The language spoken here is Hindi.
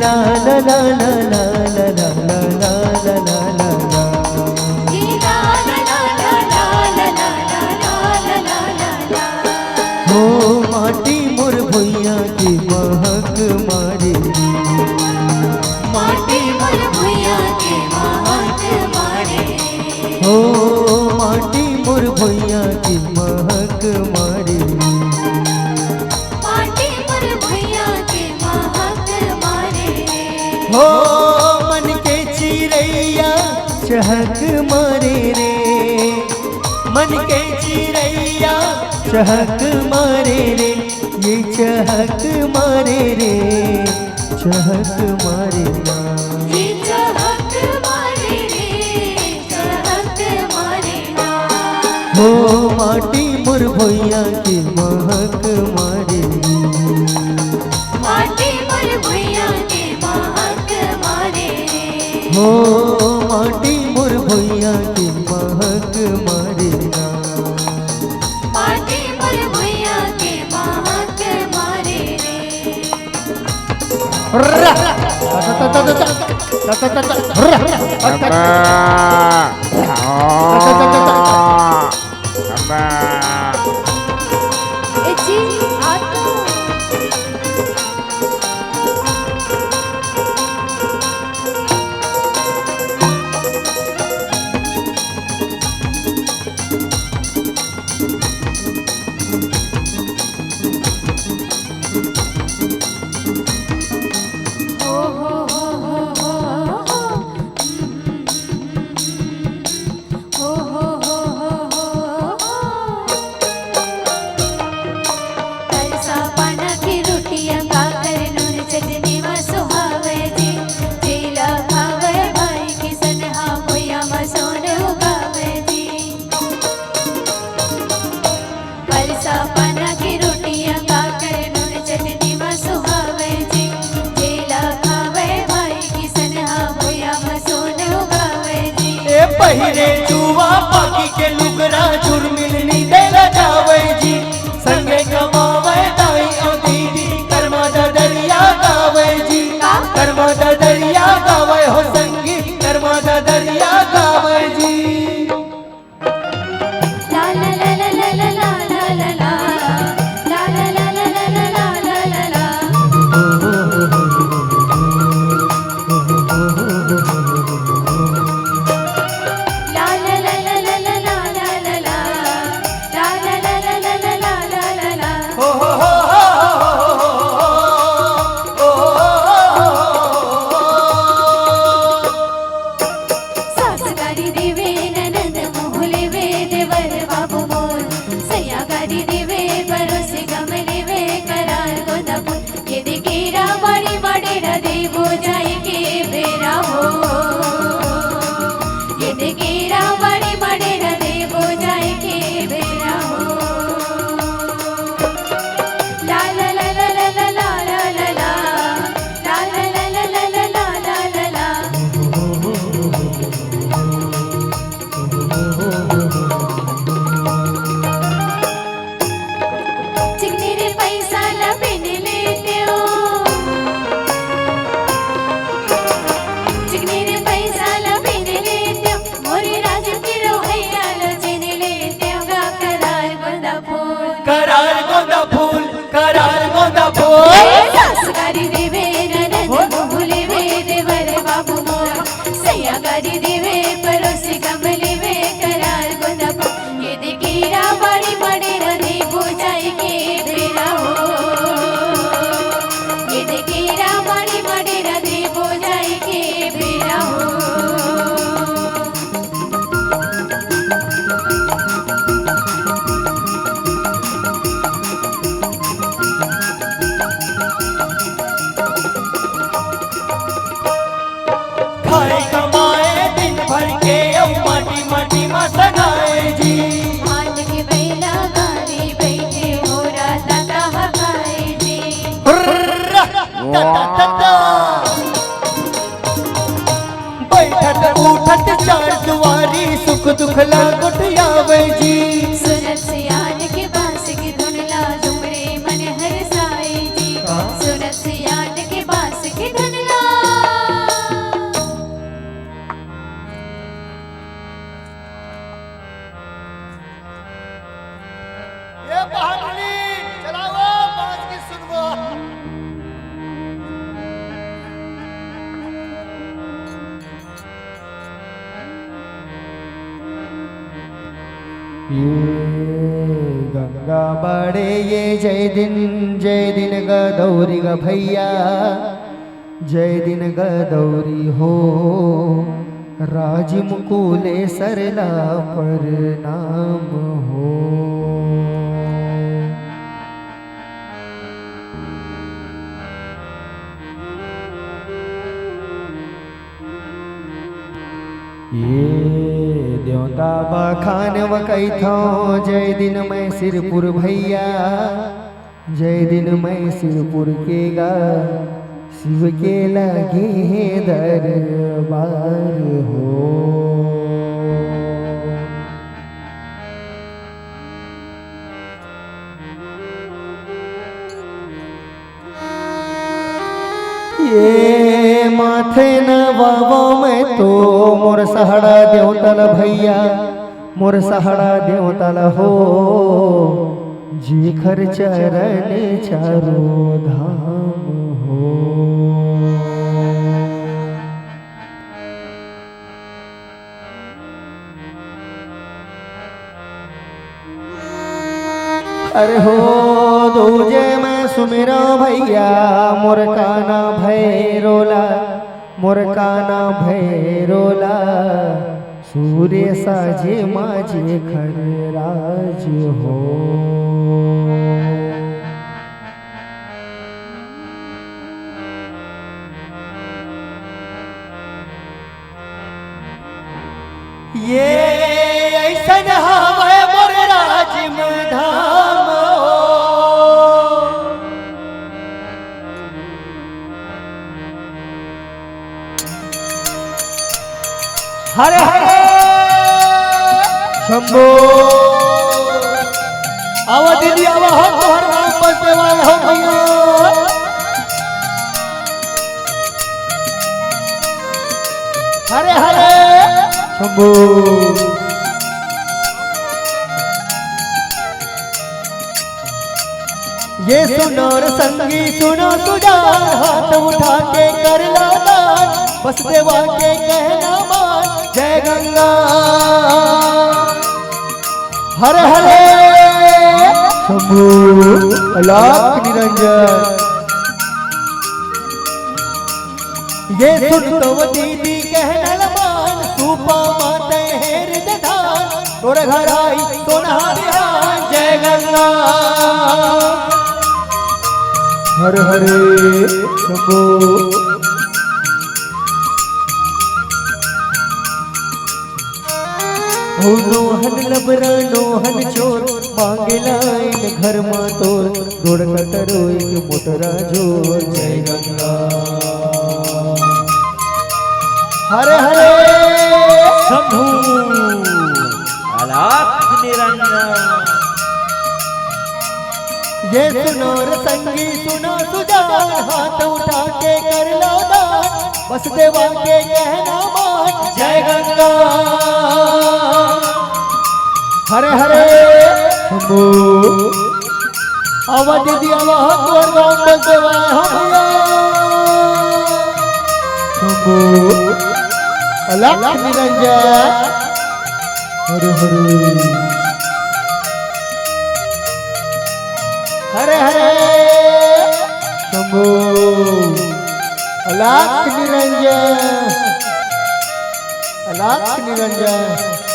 ला ला ला ला ला ला ला ला ला ला ला ला। हो माटी मोर भैया की महक मारे, माटी मोर भैया के महक मारे। हो माटी मोर भैया की महक मारे, माटी मोर भैया के महक मारे। हो मन के चिड़ैया चहक मारे रे, मन के चिड़ैया चहक मारे रे, ये चहक मारे रे, चहक मारे ना। ये चहक मारे रे, चहक मारे ना। हो माटी मोर भैया की महक मारे, माटी मोर भैया के महक मारे। हो माटी मोर भैया की महक मारे ना। माटी मोर भैया के महक मारे रे। ए जी आ तो पहिरे जुआ पाकी के लुगरा चुरमिलनी देला जावे जी, संगे कमावे दाई और दीदी कर्मा दा दरिया गावे जी, कर्मा दा दरिया गावे हो संगी, कर्मा दा दरिया गावे जी। ला ला ला ला ला ला ला ला ला ला ला ला ला ला ला ला ला ला ला। बैठत उठत चार दुआरी सुख दुख लागुट आवे जी। सुनत सियान के बांस की धुन ला झुमरे मन हर साए जी। सुनत सियान के बांस की धुन ला ये गंगा बड़े ये जय दिन गदौरी ग भैया जय दिन गदौरी हो राज मुकुले सरला पर नाम हो। ये देवता बखान व कैथो जय दिन मैं सिरपुर भैया जय दिन मैं सिरपुर के गा शिव के लगे दरबार हो। ये माथे न बाबो में तो मोर सहड़ा देवतल भैया मोर सहड़ा देवतल हो जीखर चरण चारो धाम हो। अरे हो दूजे मैं सुमिरो भैया मोर काना भैरोला मोर काना भैरोला सूर्य साजे माजे खरराज हो। ये ऐसन हवे मोर राजिम धाम हरे हरे शंभो आवा दीदी आवा हो तोहर नाम पर देवा हो भैया। हरे हरे शंभो ये सुनो रे संगी सुनो सुजान हाथ उठा के कर लो दान बस देवा के कहना मान जय गंगा। हरे हरे शंभु अलाख निरंजन ये सुन तो दीदी कहना मान सूपा माते हेर दान तोर घर आई सोना बिहान जय गंगा। हरे हरे शंभु हो नोहन लबरा नोहन चोर मांगे लाइन घर मा तोर गोड़ कटरो एक मोटरा जोर जय गंगा। हरे हरे शंभु अलाख निरंजन ये सुनो रे संगी सुनो सुजान हाथ उठा के कर लो दान बस देवा के कहना मान जय गंगा। हरे हरे शंभु आवा दीदी आवा तोर नाम पर देवा भैया शंभु अलाख निरंजन। हरे हरे हरे हरे शंभु अलाख निरंजन अलाख निरंजन।